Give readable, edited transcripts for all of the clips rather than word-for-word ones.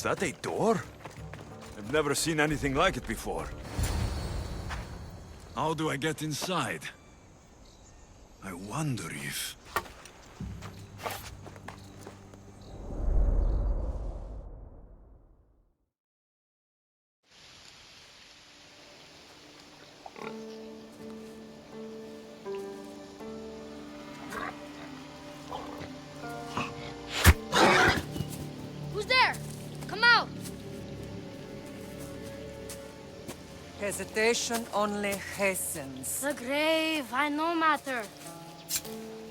that a door? I've never seen anything like it before. How do I get inside? I wonder if... Who's there? Come out! Hesitation only hastens. The grave, I no matter.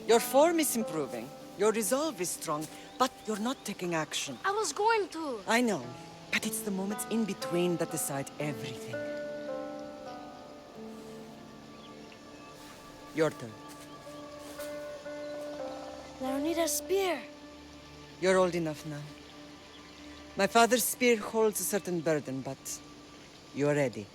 Your form is improving. Your resolve is strong, but you're not taking action. I was going to. I know, but it's the moments in between that decide everything. Your turn. I need a spear. You're old enough now. My father's spear holds a certain burden, but you're ready.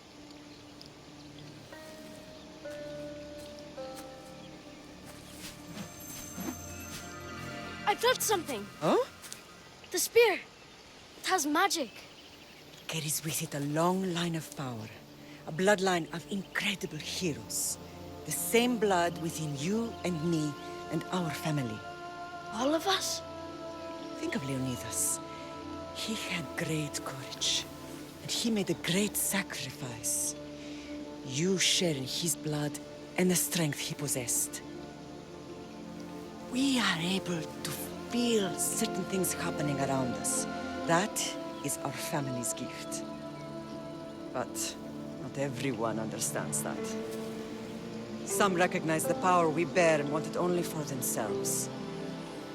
I touched something. Huh? The spear. It has magic. Carries with it a long line of power. A bloodline of incredible heroes. The same blood within you and me and our family. All of us? Think of Leonidas. He had great courage. And he made a great sacrifice. You share in his blood and the strength he possessed. We are able to feel certain things happening around us. That is our family's gift. But not everyone understands that. Some recognize the power we bear and want it only for themselves.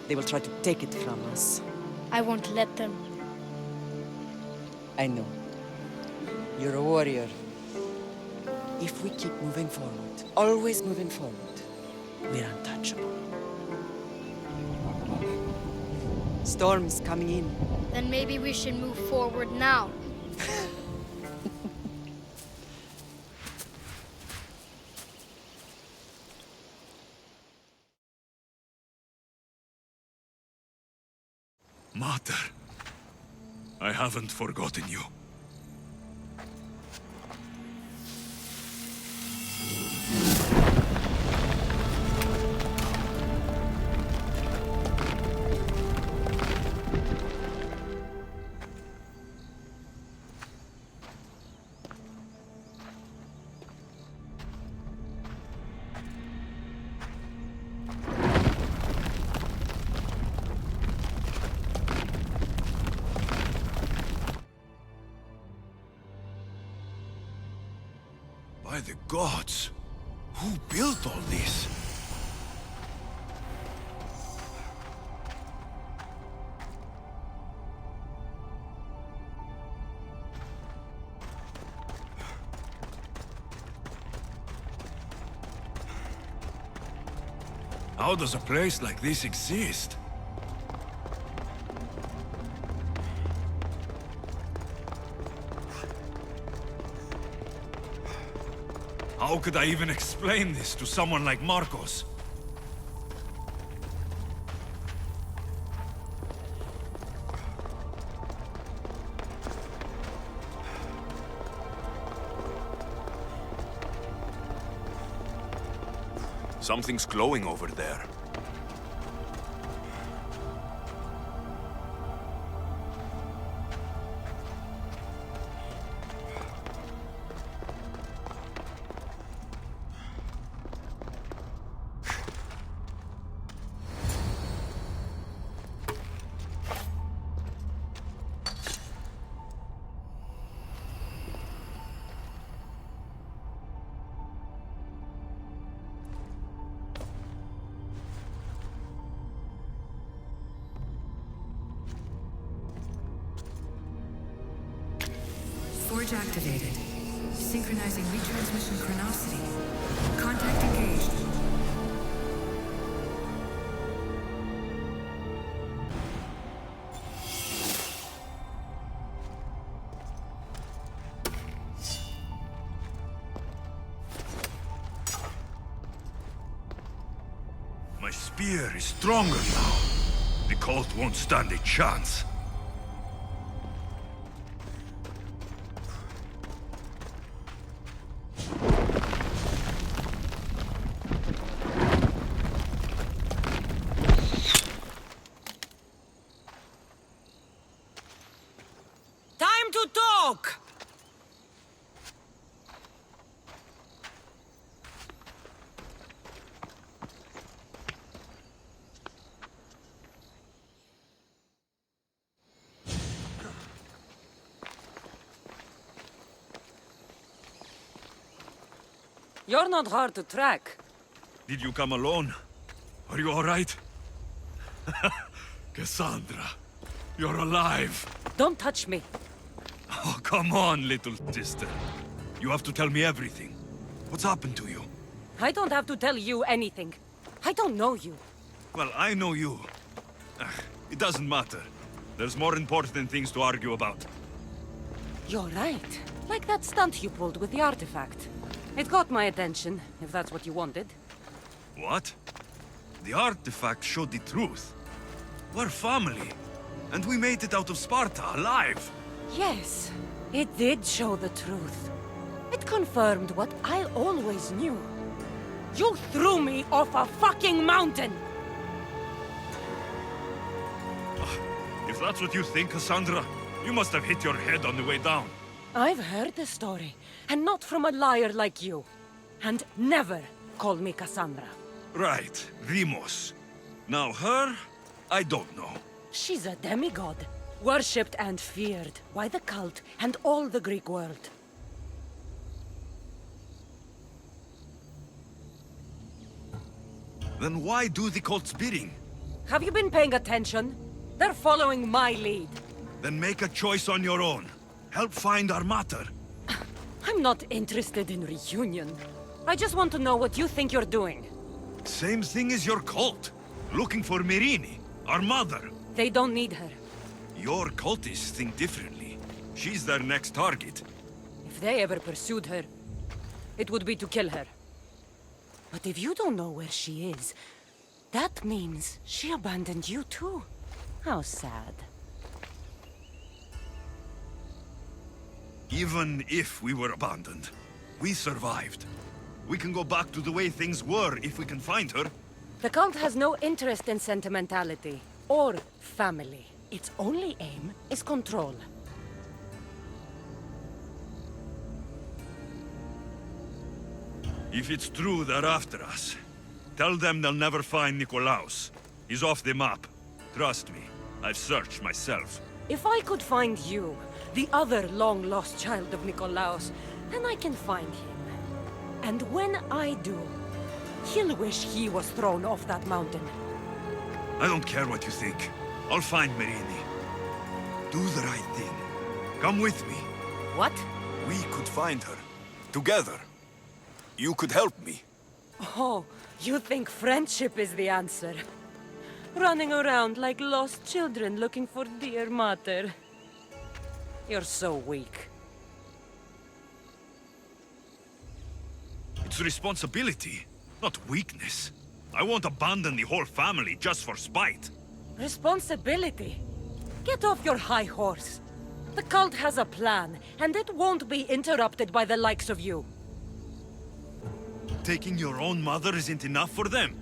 They will try to take it from us. I won't let them. I know. You're a warrior. If we keep moving forward, always moving forward, we're untouchable. Storm's coming in. Then maybe we should move forward now. Mater, I haven't forgotten you. By the gods! Who built all this? How does a place like this exist? How could I even explain this to someone like Marcos? Something's glowing over there. Forge activated. Synchronizing retransmission chronicity. Contact engaged. My spear is stronger now. The cult won't stand a chance. joke! You're not hard to track. Did you come alone? Are you all right? Cassandra, you're alive. Don't touch me. Oh, come on, little sister. You have to tell me everything. What's happened to you? I don't have to tell you anything. I don't know you. Well, I know you. It doesn't matter. There's more important things to argue about. You're right. Like that stunt you pulled with the artifact. It got my attention, if that's what you wanted. What? The artifact showed the truth. We're family. And we made it out of Sparta alive. Yes, it did show the truth. It confirmed what I always knew. You threw me off a fucking mountain! If that's what you think, Cassandra, you must have hit your head on the way down. I've heard the story, and not from a liar like you. And never call me Cassandra. Right, Rimos. Now her, I don't know. She's a demigod, worshipped and feared by the cult and all the Greek world. Then why do the cult's bidding? Have you been paying attention? They're following my lead. Then make a choice on your own. Help find our mater. I'm not interested in reunion. I just want to know what you think you're doing. Same thing as your cult. Looking for Myrrine, our mother. They don't need her. Your cultists think differently. She's their next target. If they ever pursued her, it would be to kill her. But if you don't know where she is, that means she abandoned you too. How sad. Even if we were abandoned, we survived. We can go back to the way things were if we can find her. The cult has no interest in sentimentality or family. Its only aim is control. If it's true they're after us, tell them they'll never find Nikolaos. He's off the map. Trust me, I've searched myself. If I could find you, the other long-lost child of Nikolaos, then I can find him. And when I do, he'll wish he was thrown off that mountain. I don't care what you think. I'll find Myrrine. Do the right thing. Come with me. What? We could find her. Together. You could help me. Oh, you think friendship is the answer? Running around like lost children looking for dear mater. You're so weak. It's responsibility, not weakness. I won't abandon the whole family just for spite. Responsibility? Get off your high horse. The cult has a plan, and it won't be interrupted by the likes of you. Taking your own mother isn't enough for them.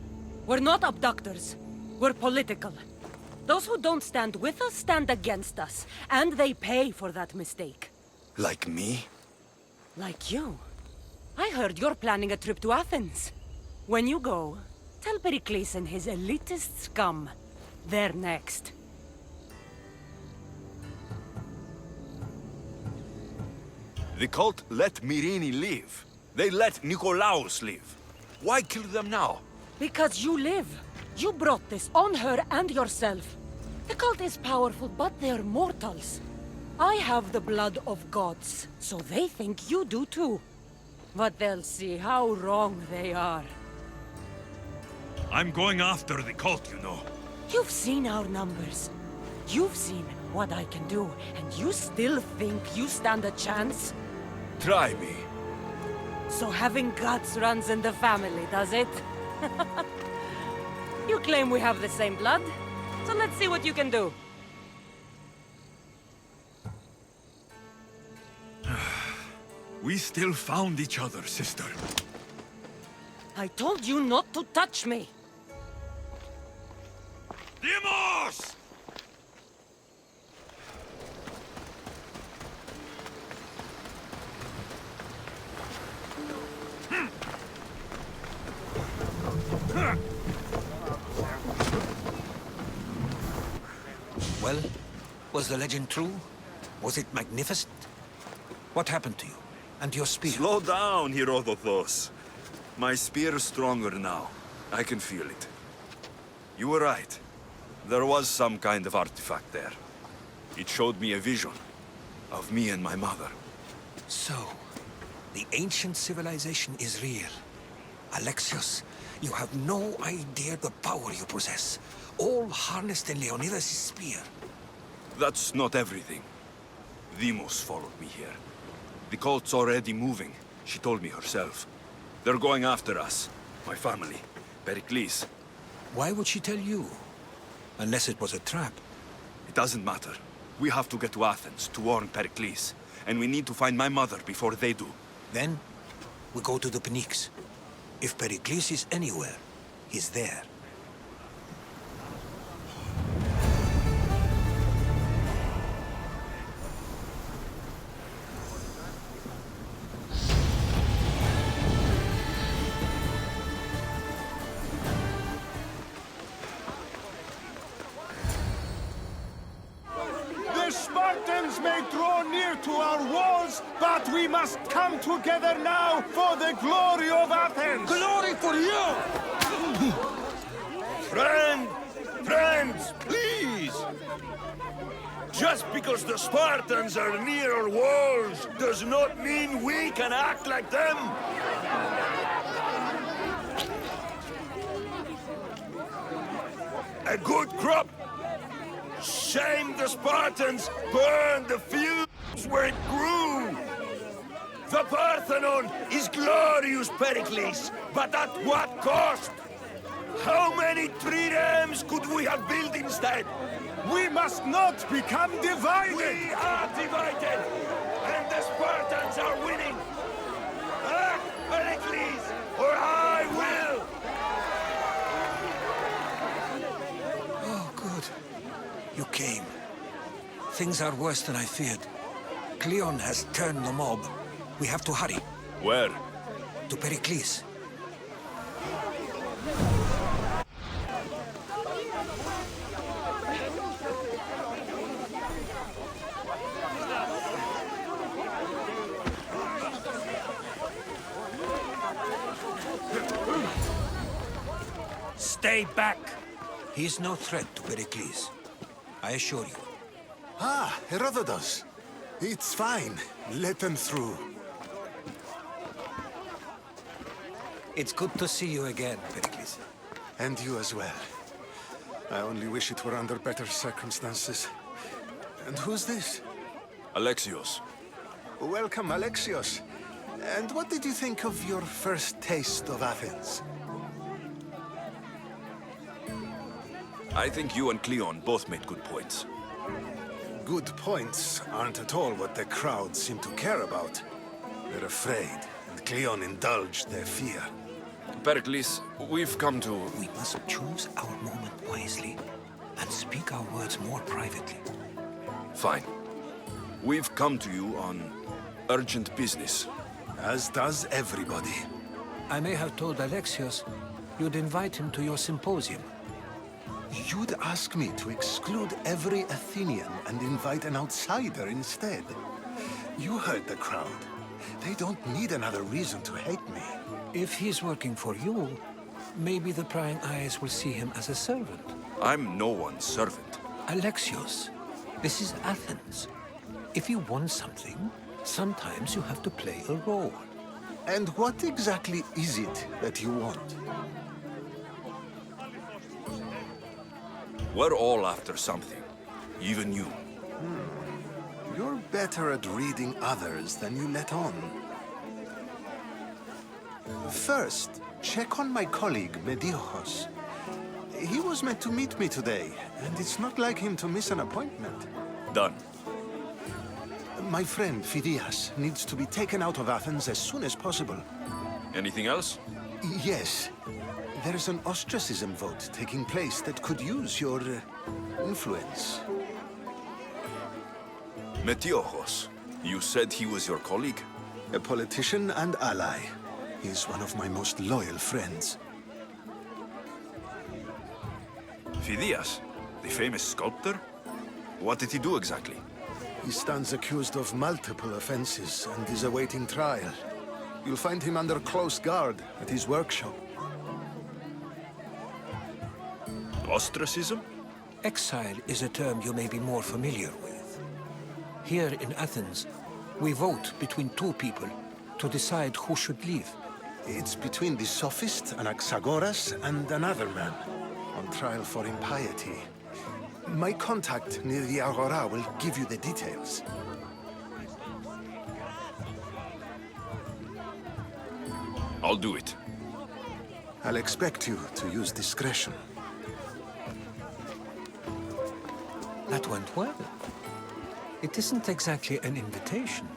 We're not abductors. We're political. Those who don't stand with us stand against us, and they pay for that mistake. Like me? Like you. I heard you're planning a trip to Athens. When you go, tell Pericles and his elitist scum they're next. The cult let Myrrine live. They let Nikolaos live. Why kill them now? Because you live. You brought this on her and yourself. The cult is powerful, but they're mortals. I have the blood of gods, so they think you do too. But they'll see how wrong they are. I'm going after the cult, you know. You've seen our numbers. You've seen what I can do, and you still think you stand a chance? Try me. So having guts runs in the family, does it? You claim we have the same blood, so let's see what you can do. We still found each other, sister. I told you not to touch me. Demos! Was the legend true? Was it magnificent? What happened to you? And your spear? Slow down, Herodotus. My spear is stronger now. I can feel it. You were right. There was some kind of artifact there. It showed me a vision of me and my mother. So, the ancient civilization is real. Alexios, you have no idea the power you possess. All harnessed in Leonidas' spear. That's not everything. Deimos followed me here. The cult's already moving, she told me herself. They're going after us. My family. Pericles. Why would she tell you? Unless it was a trap. It doesn't matter. We have to get to Athens to warn Pericles. And we need to find my mother before they do. Then, we go to the Pnyx. If Pericles is anywhere, he's there. The Spartans may draw near to our walls, but we must come together now for the glory of Athens! Glory for you! Friends, please! Just because the Spartans are near our walls does not mean we can act like them! A good crop! Shame the Spartans burned the fields where it grew! The Parthenon is glorious, Pericles, but at what cost? How many triremes could we have built instead? We must not become divided! We are divided, and the Spartans are winning! Act, Pericles, or I will! Oh, good. You came. Things are worse than I feared. Cleon has turned the mob. We have to hurry. Where? To Pericles. Stay back! He is no threat to Pericles. I assure you. Ah, Herodotus. It's fine. Let them through. It's good to see you again, Pericles. And you as well. I only wish it were under better circumstances. And who's this? Alexios. Welcome, Alexios. And what did you think of your first taste of Athens? I think you and Cleon both made good points. Good points aren't at all what the crowd seem to care about. They're afraid, and Cleon indulged their fear. Pericles, we've come to... We must choose our moment wisely and speak our words more privately. Fine. We've come to you on urgent business. As does everybody. I may have told Alexios you'd invite him to your symposium. You'd ask me to exclude every Athenian and invite an outsider instead. You heard the crowd. They don't need another reason to hate me. If he's working for you, maybe the prying eyes will see him as a servant. I'm no one's servant. Alexios, this is Athens. If you want something, sometimes you have to play a role. And what exactly is it that you want? We're all after something. Even you. You're better at reading others than you let on. First, check on my colleague, Mediochos. He was meant to meet me today, and it's not like him to miss an appointment. Done. My friend, Phidias, needs to be taken out of Athens as soon as possible. Anything else? Yes. There's an ostracism vote taking place that could use your influence. Metiochos. You said he was your colleague? A politician and ally. He's one of my most loyal friends. Phidias, the famous sculptor? What did he do exactly? He stands accused of multiple offenses and is awaiting trial. You'll find him under close guard at his workshop. Ostracism? Exile is a term you may be more familiar with. Here in Athens, we vote between two people to decide who should leave. It's between the sophist Anaxagoras and another man, on trial for impiety. My contact near the Agora will give you the details. I'll do it. I'll expect you to use discretion. That went well. It isn't exactly an invitation,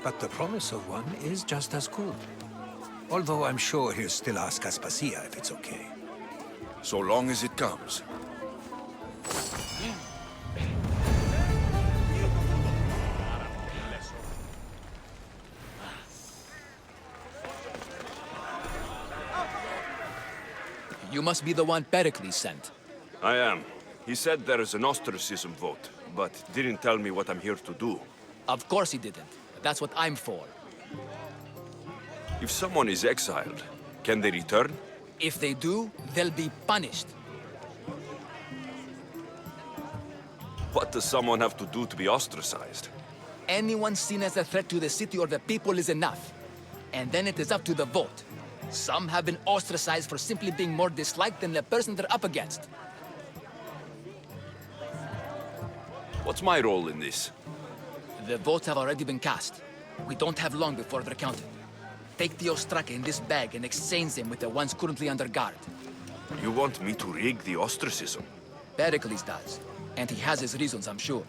but the promise of one is just as good. Although I'm sure he'll still ask Aspasia if it's okay. So long as it comes. You must be the one Pericles sent. I am. He said there is an ostracism vote, but didn't tell me what I'm here to do. Of course he didn't. That's what I'm for. If someone is exiled, can they return? If they do, they'll be punished. What does someone have to do to be ostracized? Anyone seen as a threat to the city or the people is enough. And then it is up to the vote. Some have been ostracized for simply being more disliked than the person they're up against. What's my role in this? The votes have already been cast. We don't have long before they're counted. Take the ostraka in this bag and exchange them with the ones currently under guard. You want me to rig the ostracism? Pericles does. And he has his reasons, I'm sure.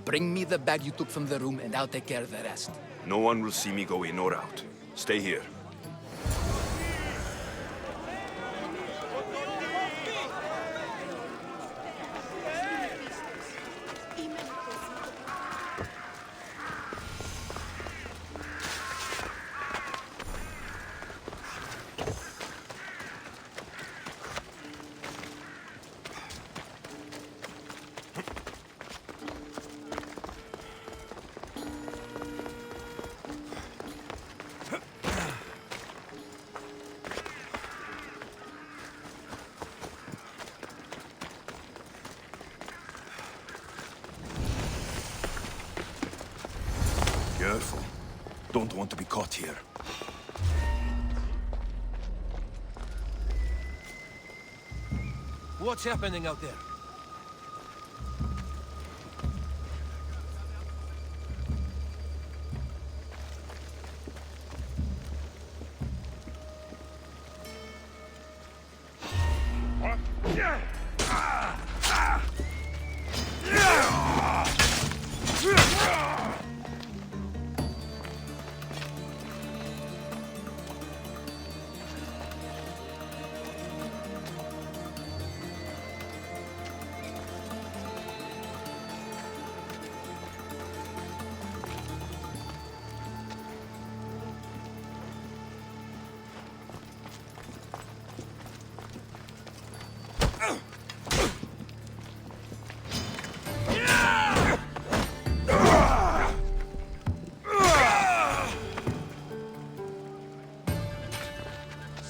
Bring me the bag you took from the room and I'll take care of the rest. No one will see me go in or out. Stay here. Careful. Don't want to be caught here. What's happening out there?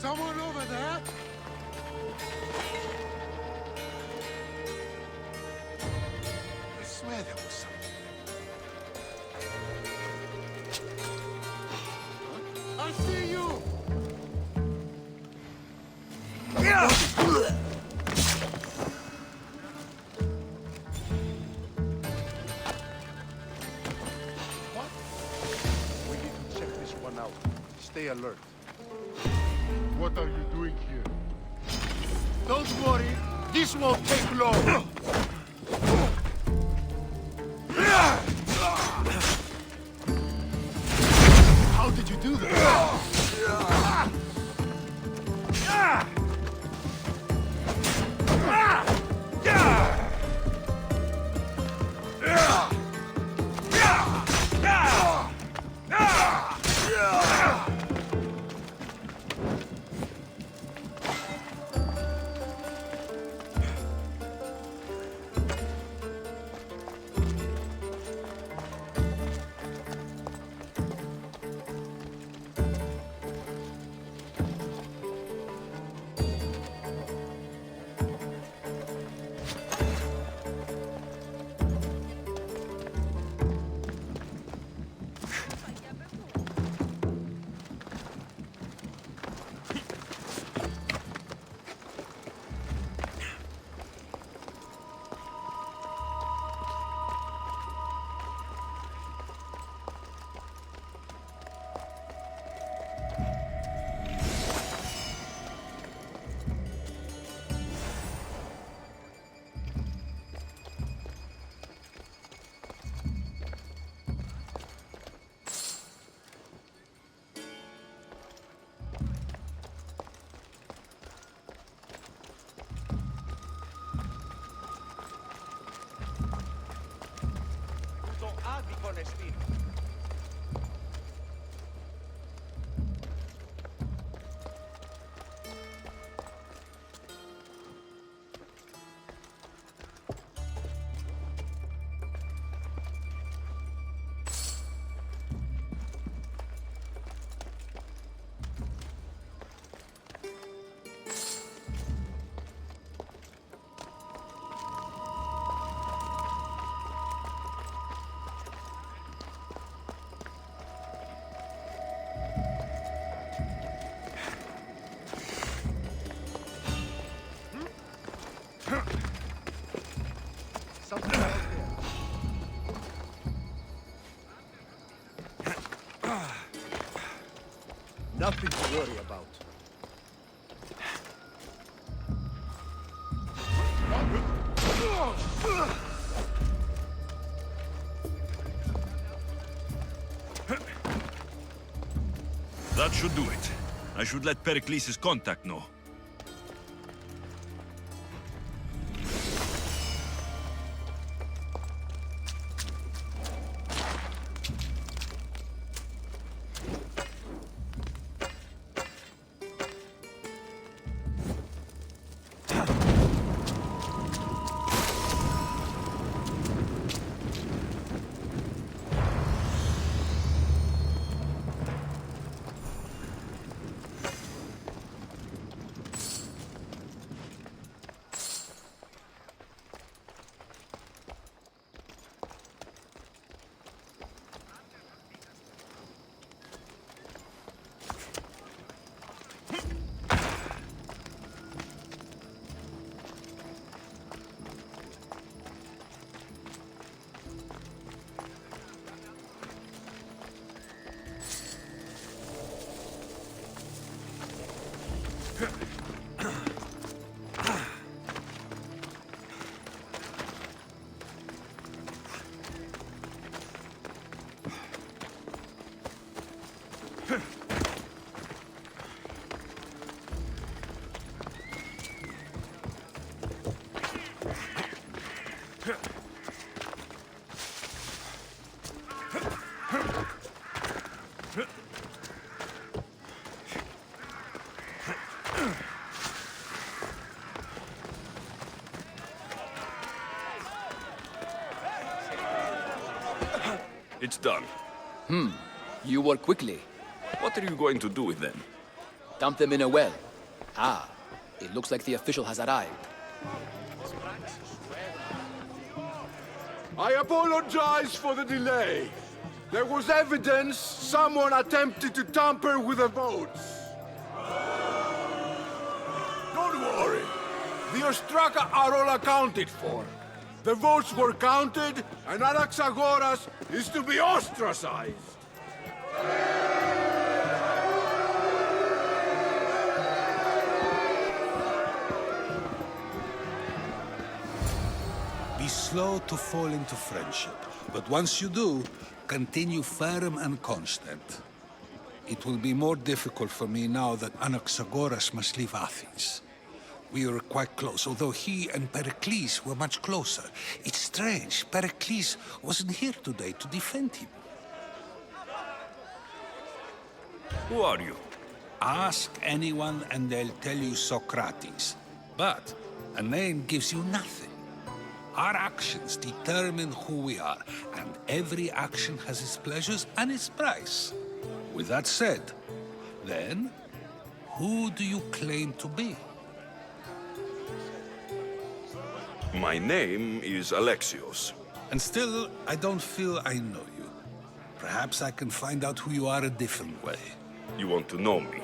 Someone over there? I swear there was something. I see you! What? We need to check this one out. Stay alert. What are you doing here? Don't worry, this won't take long. How did you do that? worry about. That should do it. I should let Pericles' contact know. It's done. You work quickly. What are you going to do with them? Dump them in a well. Ah, it looks like the official has arrived. I apologize for the delay. There was evidence someone attempted to tamper with the votes. Don't worry. The Ostraka are all accounted for. The votes were counted, and Anaxagoras is to be ostracized. Be slow to fall into friendship, but once you do, continue firm and constant. It will be more difficult for me now that Anaxagoras must leave Athens. We were quite close, although he and Pericles were much closer. It's strange, Pericles wasn't here today to defend him. Who are you? Ask anyone and they'll tell you Socrates. But a name gives you nothing. Our actions determine who we are, and every action has its pleasures and its price. With that said, then, who do you claim to be? My name is Alexios. And still, I don't feel I know you. Perhaps I can find out who you are a different way. You want to know me?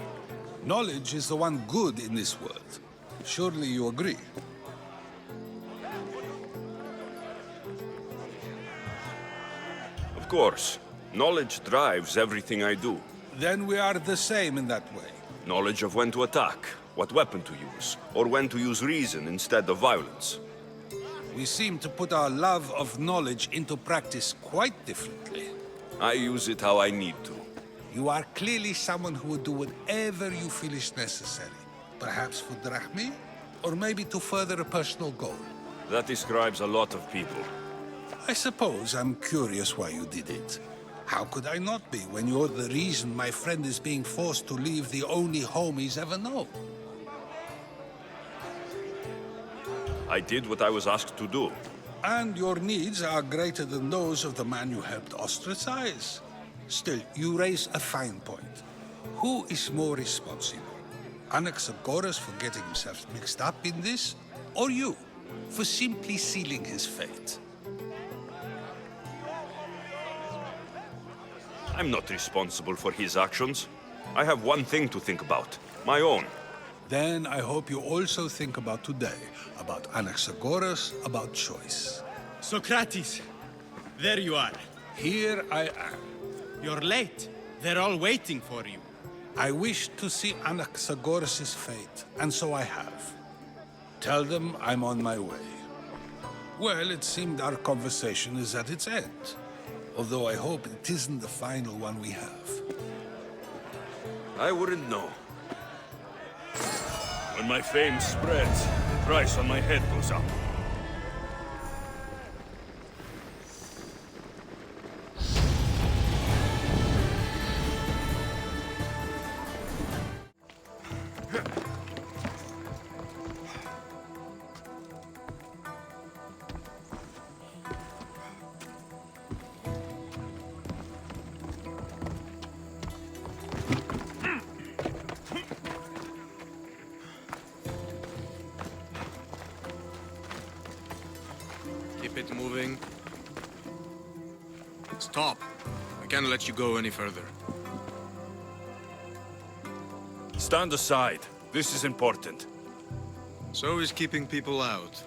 Knowledge is the one good in this world. Surely you agree? Of course. Knowledge drives everything I do. Then we are the same in that way. Knowledge of when to attack, what weapon to use, or when to use reason instead of violence. We seem to put our love of knowledge into practice quite differently. I use it how I need to. You are clearly someone who would do whatever you feel is necessary. Perhaps for drachmi, or maybe to further a personal goal. That describes a lot of people. I suppose I'm curious why you did it. How could I not be when you're the reason my friend is being forced to leave the only home he's ever known? I did what I was asked to do. And your needs are greater than those of the man you helped ostracize. Still, you raise a fine point. Who is more responsible? Anaxagoras for getting himself mixed up in this? Or you, for simply sealing his fate? I'm not responsible for his actions. I have one thing to think about. My own. Then I hope you also think about today. About Anaxagoras, about choice. Socrates! There you are. Here I am. You're late. They're all waiting for you. I wish to see Anaxagoras' fate, and so I have. Tell them I'm on my way. Well, it seemed our conversation is at its end. Although I hope it isn't the final one we have. I wouldn't know. When my fame spreads, the price on my head goes up. Keep it moving. Stop. I can't let you go any further. Stand aside. This is important. So is keeping people out.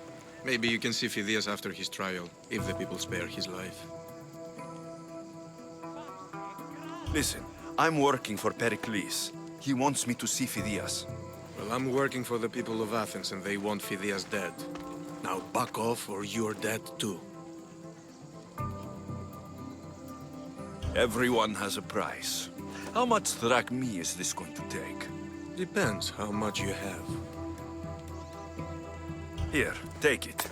Maybe you can see Phidias after his trial, if the people spare his life. Listen, I'm working for Pericles. He wants me to see Phidias. Well, I'm working for the people of Athens and they want Phidias dead. Now back off or you're dead too. Everyone has a price. How much drachmi is this going to take? Depends how much you have. Here, take it.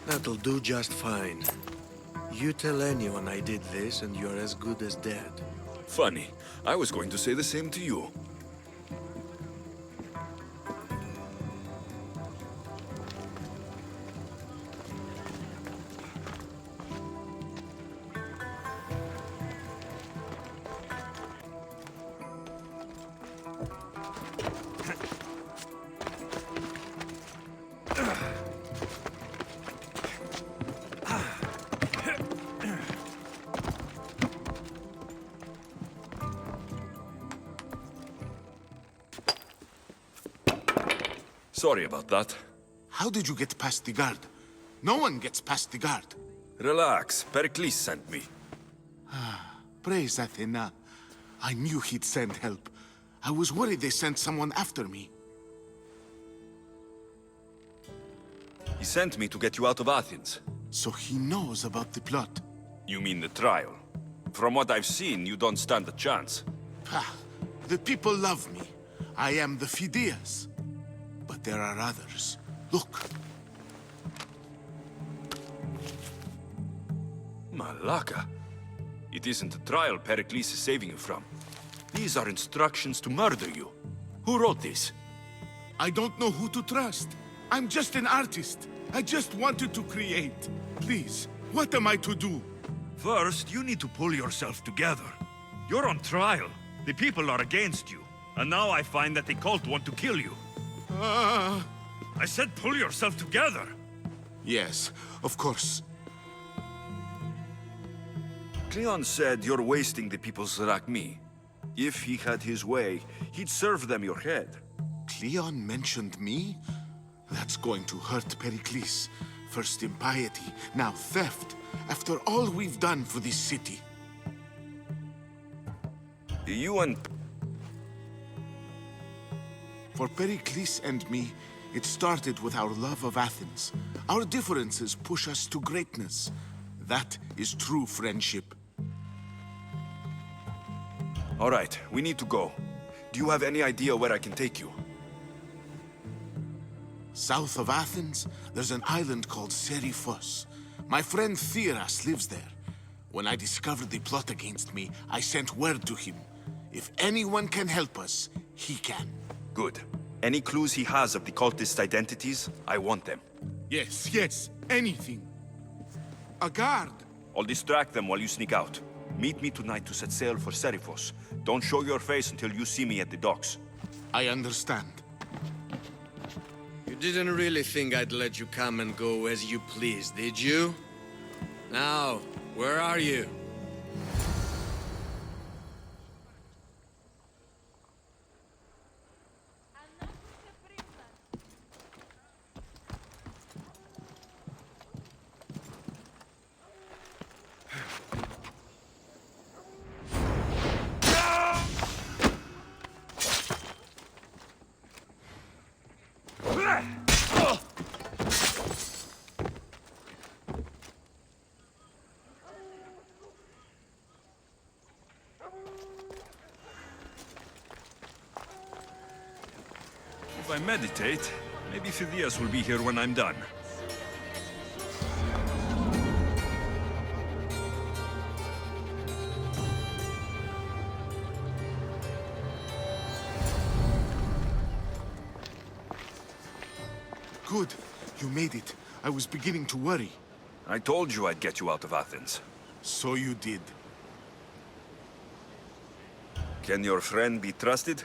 That'll do just fine. You tell anyone I did this and you're as good as dead. Funny. I was going to say the same to you. Sorry about that. How did you get past the guard? No one gets past the guard. Relax. Pericles sent me. Praise Athena. I knew he'd send help. I was worried they sent someone after me. He sent me to get you out of Athens. So he knows about the plot. You mean the trial? From what I've seen, you don't stand a chance. Pah, the people love me. I am the Phidias. But there are others. Look. Malaka. It isn't a trial Pericles is saving you from. These are instructions to murder you. Who wrote this? I don't know who to trust. I'm just an artist. I just wanted to create. Please, what am I to do? First, you need to pull yourself together. You're on trial. The people are against you. And now I find that the cult want to kill you. I said pull yourself together. Yes, of course. Cleon said you're wasting the people's drachmi. If he had his way, he'd serve them your head. Cleon mentioned me? That's going to hurt Pericles. First impiety, now theft. After all we've done for this city. You and... For Pericles and me, it started with our love of Athens. Our differences push us to greatness. That is true friendship. All right, we need to go. Do you have any idea where I can take you? South of Athens, there's an island called Seriphos. My friend Theras lives there. When I discovered the plot against me, I sent word to him. If anyone can help us, he can. Good. Any clues he has of the cultist identities, I want them. Yes, anything. A guard! I'll distract them while you sneak out. Meet me tonight to set sail for Seriphos. Don't show your face until you see me at the docks. I understand. You didn't really think I'd let you come and go as you please, did you? Now, where are you? If I meditate, maybe Phidias will be here when I'm done. Good. You made it. I was beginning to worry. I told you I'd get you out of Athens. So you did. Can your friend be trusted?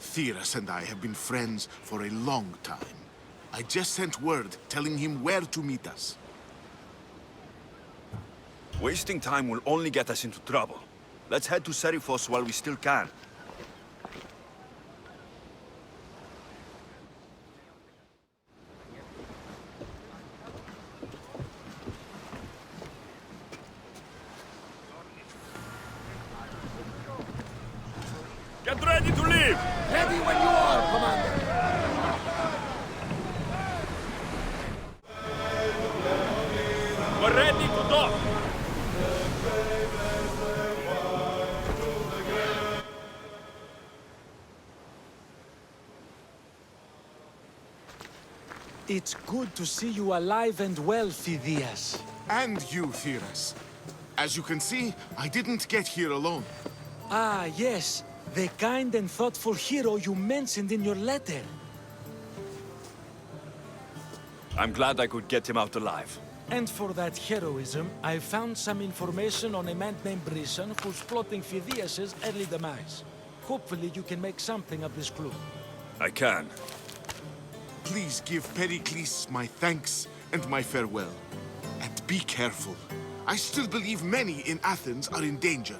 Theras and I have been friends for a long time. I just sent word telling him where to meet us. Wasting time will only get us into trouble. Let's head to Seriphos while we still can. Get ready to leave! Ready when you are, Commander. We're ready to dock! It's good to see you alive and well, Phidias. And you, Theras. As you can see, I didn't get here alone. Ah, yes. The kind and thoughtful hero you mentioned in your letter. I'm glad I could get him out alive. And for that heroism, I found some information on a man named Brisson who's plotting Phidias' early demise. Hopefully you can make something of this clue. I can. Please give Pericles my thanks and my farewell. And be careful. I still believe many in Athens are in danger.